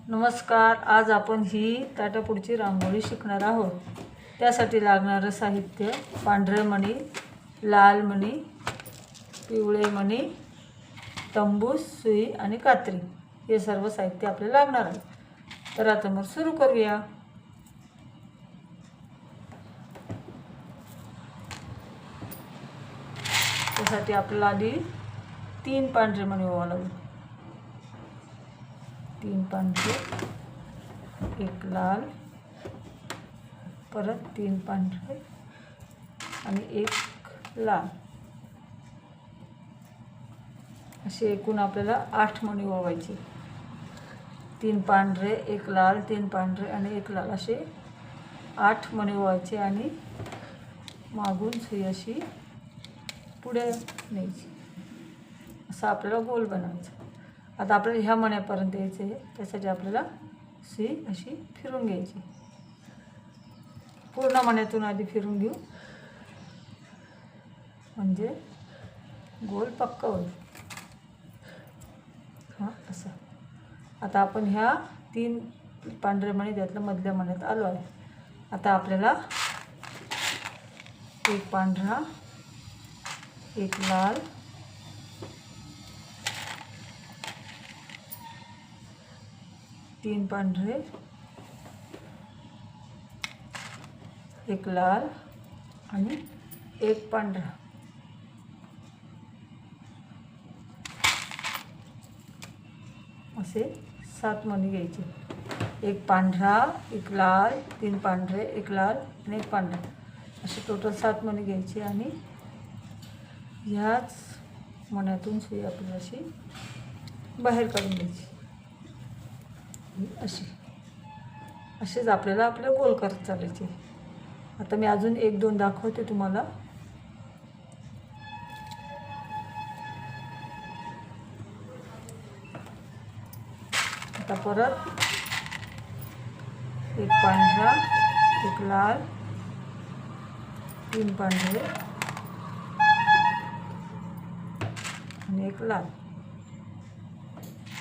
नमस्कार. आज आपण ही ताटापुढची रांगोळी शिकणार आहोत. त्यासाठी लागणारं साहित्य पांढरे मणी, लाल मणी, पिवळे मणी, तंबूस, सुई आणि कात्री हे सर्व साहित्य आपल्याला लागणार आहे. तर आता मग सुरू करूया. त्यासाठी आपल्याला आधी 3 पांढरे मणी ओवावं लागेल. 3 पांढरे, 1 लाल, परत 3 पांढरे आणि 1 लाल, असे एकूण आपल्याला 8 मणी ओवायचे. 3 पांढरे, 1 लाल, 3 पांढरे आणि 1 लाल असे 8 मणी ओवायचे आणि मागून सुई अशी पुढे न्यायची. असं आपल्याला गोल बनवायचं. आता आपल्याला ह्या मण्यापर्यंत यायचं आहे. त्यासाठी आपल्याला सुई अशी फिरून घ्यायची. पूर्ण मण्यातून आधी फिरून घेऊ म्हणजे गोल पक्का होईल. हां असं. आता आपण ह्या 3 पांढरे मणी त्यातल्या मधल्या मण्यात आलो आहे. आता आपल्याला 1 पांढरा, 1 लाल, 3 पांढरे, 1 लाल आणि 1 पांढरा असे 7 मणी घ्यायचे. 1 पांढरा, 1 लाल, 3 पांढरे, 1 लाल आणि 1 पांढरा असे टोटल 7 मणी घ्यायचे आणि ह्याच मण्यातून सुई आपल्याला अशी बाहेर काढून घ्यायची. असेच आपल्याला आपलं गोल करत चालायचे. आता मी अजून 1-2 दाखवते तुम्हाला. आता परत 1 पांढरा, 1 लाल, 3 पांढरे आणि 1 लाल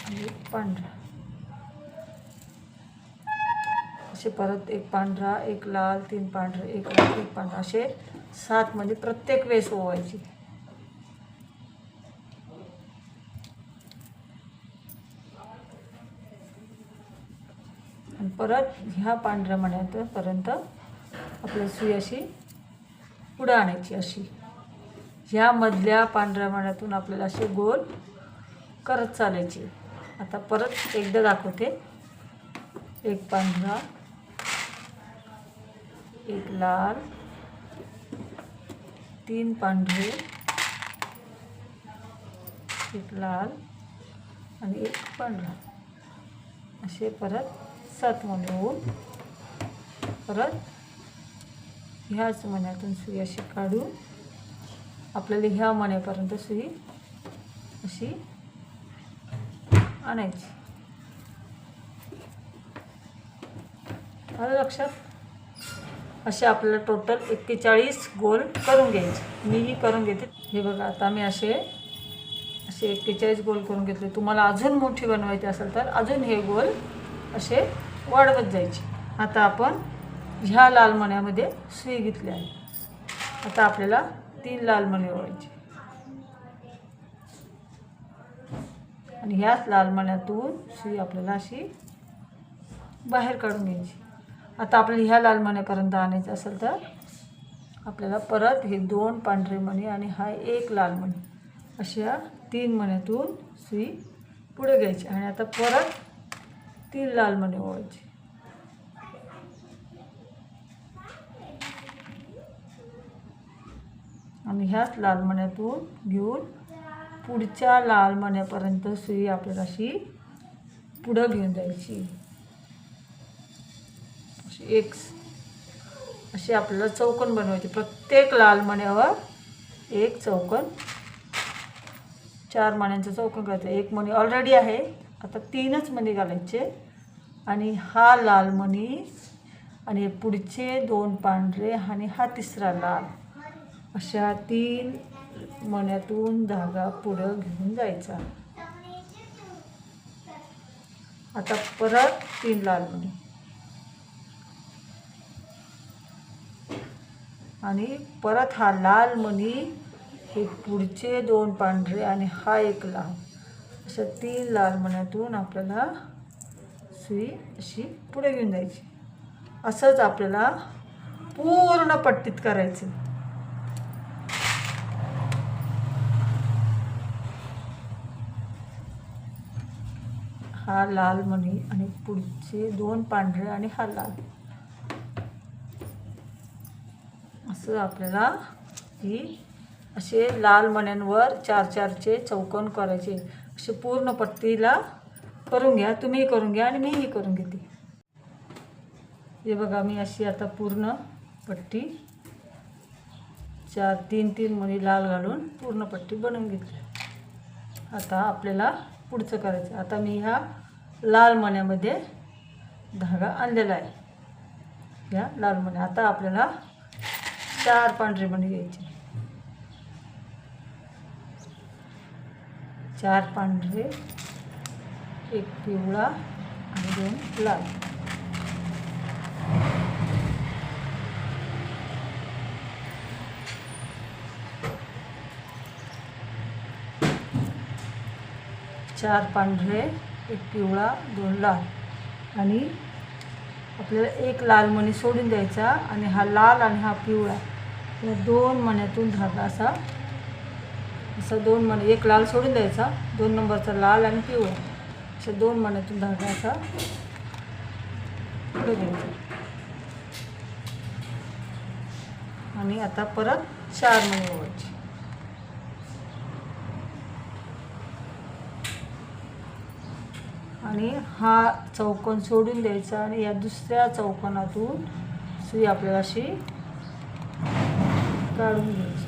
आणि 1 पांढरा असे परत 1 पांढरा, 1 लाल, 3 पांढरे, 1 लाल, 1 पांढरा असे 7 म्हणजे प्रत्येक वेळेस ओवायची. आणि परत ह्या पांढऱ्या मण्यापर्यंत आपल्याला सुई अशी पुढे आणायची. अशी ह्या मधल्या पांढऱ्या मण्यातून आपल्याला असे गोल करत चालायचे. आता परत एकदा दाखवते. 1 पांढरा, 1 लाल, 3 पांढरे, 1 लाल आणि 1 पांढरा असे परत 7 मणी होऊन परत ह्याच मण्यातून सुई अशी काढून आपल्याला ह्या मण्यापर्यंत सुई अशी आणायची. आलं लक्षात? असे आपल्याला टोटल 41 गोल करून घ्यायचे. मीही करून घेते. हे बघा आता मी असे 41 गोल करून घेतले. तुम्हाला अजून मोठी बनवायची असेल तर अजून हे गोल असे वाढवत जायचे. आता आपण ह्या लाल मण्यामध्ये सुई घेतली आहे. आता आपल्याला 3 लाल मणी ओवायचे आणि ह्याच लाल मण्यातून सुई आपल्याला अशी बाहेर काढून घ्यायची. आता आपल्याला ह्या लाल मण्यापर्यंत आणायचं असेल तर आपल्याला परत हे 2 पांढरे मणी आणि हा 1 लाल मणी अशा 3 मण्यातून सुई पुढे घ्यायची आणि आता परत 3 लाल मणी ओवायचे. आणि ह्याच लाल मण्यातून घेऊन पुढच्या लाल मण्यापर्यंत सुई आपल्याला अशी पुढं घेऊन जायची. अशी आपल्याला चौकोन बनवायची. प्रत्येक लाल मण्यावर एक चौकोन, 4 मण्यांचं चौकोन करायचं. 1 मणी ऑलरेडी आहे. आता 3च मणी घालायचे आणि हा लाल मणी आणि पुढचे 2 पांढरे आणि हा 3रा लाल अशा 3 मण्यातून धागा पुढं घेऊन जायचा. आता परत 3 लाल मणी आणि परत हा लाल मणी, हे पुढचे 2 पांढरे आणि हा एक लाल, अशा 3 लाल मण्यातून आपल्याला सुई अशी पुढे घेऊन जायची. असंच आपल्याला पूर्ण पट्टीत करायचं. हा लाल मणी आणि पुढचे 2 पांढरे आणि हा लाल, असं आपल्याला ही असे लाल मण्यांवर 4-4चे चौकोन करायचे. असे पूर्ण पट्टीला करून घ्या. तुम्ही करून घ्या आणि मीही करून घेते. हे बघा, मी अशी आता पूर्ण पट्टी 3-3 मणी लाल घालून पूर्ण पट्टी बनवून घेतली. आता आपल्याला पुढचं करायचं. आता मी ह्या लाल मण्यामध्ये धागा आणलेला आहे. ह्या लाल मण्या आता आपल्याला 4 पांढरे मणी घ्यायचे. 4 पांढरे, 1 पिवळा आणि 2 लाल. चार पांढरे, 1 पिवळा, 2 लाल. आणि आपल्याला 1 लाल मणी सोडून द्यायचा आणि हा लाल आणि हा पिवळा या 2 मण्यातून धागा असा 2 मणी, 1 लाल सोडून द्यायचा, 2 नंबरचा लाल आणि पिवळा, अशा 2 मण्यातून धागा असा पुढे घ्यायचा. आणि आता परत 4 मणी ओवायचे. आणि हा चौकोन सोडून द्यायचा आणि या दुसऱ्या चौकोनातून सुई आपल्याला अशी काढून घ्यायची.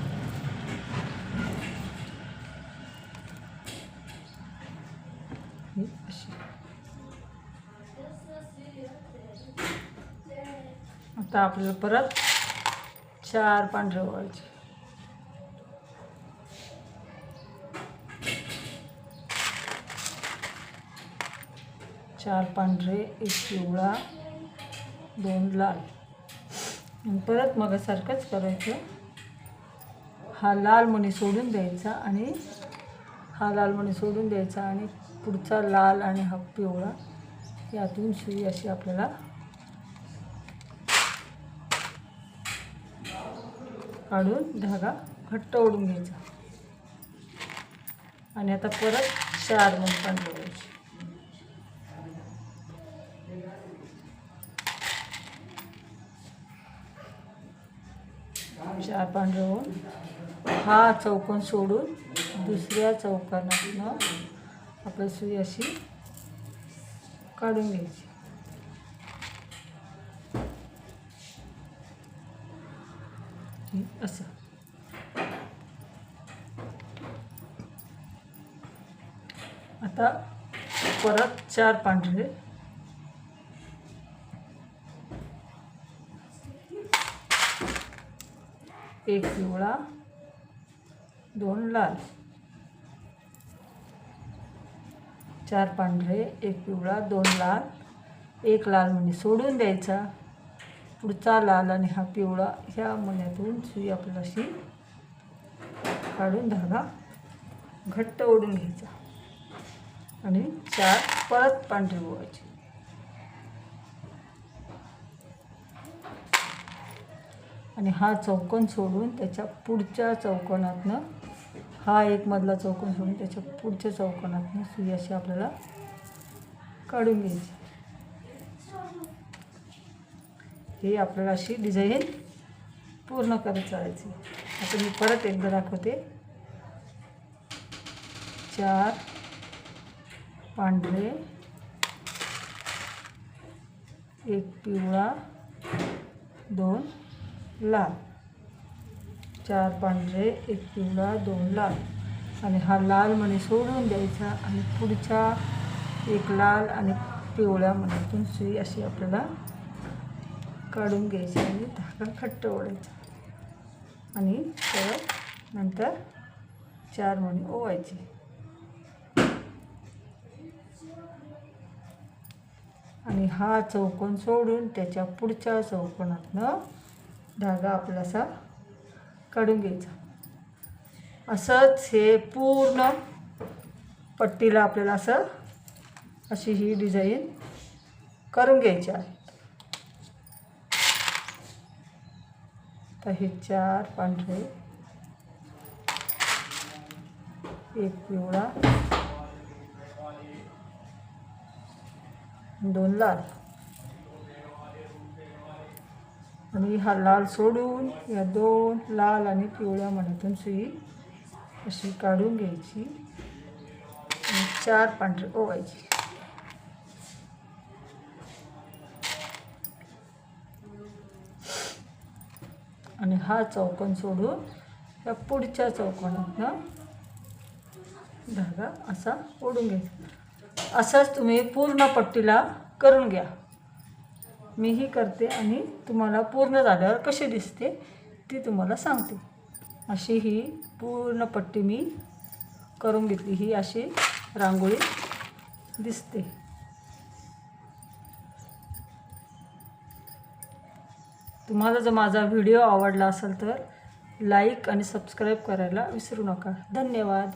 आता आपल्याला परत 4 पांढरे ओवायचे. 4 पांढरे, 1 पिवळा, 2 लाल. परत मगासारखंच करायचं. हा लाल मणी सोडून द्यायचा आणि हा लाल मणी सोडून द्यायचा आणि पुढचा लाल आणि हा पिवळा यातून सुई अशी आपल्याला काढून धागा घट्ट ओढून घ्यायचा. आणि आता परत 4 मणी पांढरे ओवायचे. 4 पांढरे ओवून हा चौकोन सोडून दुसऱ्या चौकोनातनं आपली सुई अशी काढून घ्यायची. असं आता परत 4 पांढरे, 1 पिवळा, 2 लाल. 4 पांढरे, 1 पिवळा, 2 लाल. 1 लाल मणी सोडून द्यायचा, पुढचा लाल आणि हा पिवळा ह्या मण्यातून सुई आपल्याला अशी काढून धागा घट्ट ओढून घ्यायचा. आणि 4 परत पांढरे ओवायचे. आणि हा चौकोन सोडून त्याच्या पुढच्या चौकोनातनं, हा एक मधला चौकोन सोडून त्याच्या पुढच्या चौकोनातनं सुई अशी आपल्याला काढून घ्यायची. ही आपल्याला अशी डिझाईन पूर्ण करत चालायची. आता मी परत एकदा दाखवते. 4 पांढरे, 1 पिवळा, 2 लाल. 4 पांढरे, 1 पिवळा, 2 लाल. आणि हा लाल मणी सोडून द्यायचा आणि पुढच्या 1 लाल आणि पिवळ्या मण्यातून सुई अशी आपल्याला काढून घ्यायची आणि धागा घट्ट ओढायचा. आणि परत नंतर 4 मणी ओवायचे. आणि हा चौकोन सोडून त्याच्या पुढच्या चौकोनातनं धागा आपलासा काढून घ्यायचा. असंच हे पूर्ण पट्टीला आपल्याला अशी ही डिझाईन करून घ्यायची आहे. तर हे 4 पांढरे, 1 पिवळा, 2 लाल आणि हा लाल सोडून या 2 लाल आणि पिवळ्या मण्यातून सुई अशी काढून घ्यायची आणि 4 पांढरे ओवायची. आणि हा चौकोन सोडून या पुढच्या चौकोनातनं धागा असा ओढून घ्यायचा. असंच तुम्ही पूर्ण पट्टीला करून घ्या. मीही करते आणि तुम्हाला पूर्ण झाल्यावर कशी दिसते ती तुम्हाला सांगते. अशी ही पूर्ण पट्टी मी करून घेतली. ही अशी रांगोळी दिसते. तुम्हाला जर माझा व्हिडिओ आवडला असेल तर लाईक आणि सबस्क्राईब करायला विसरू नका. धन्यवाद.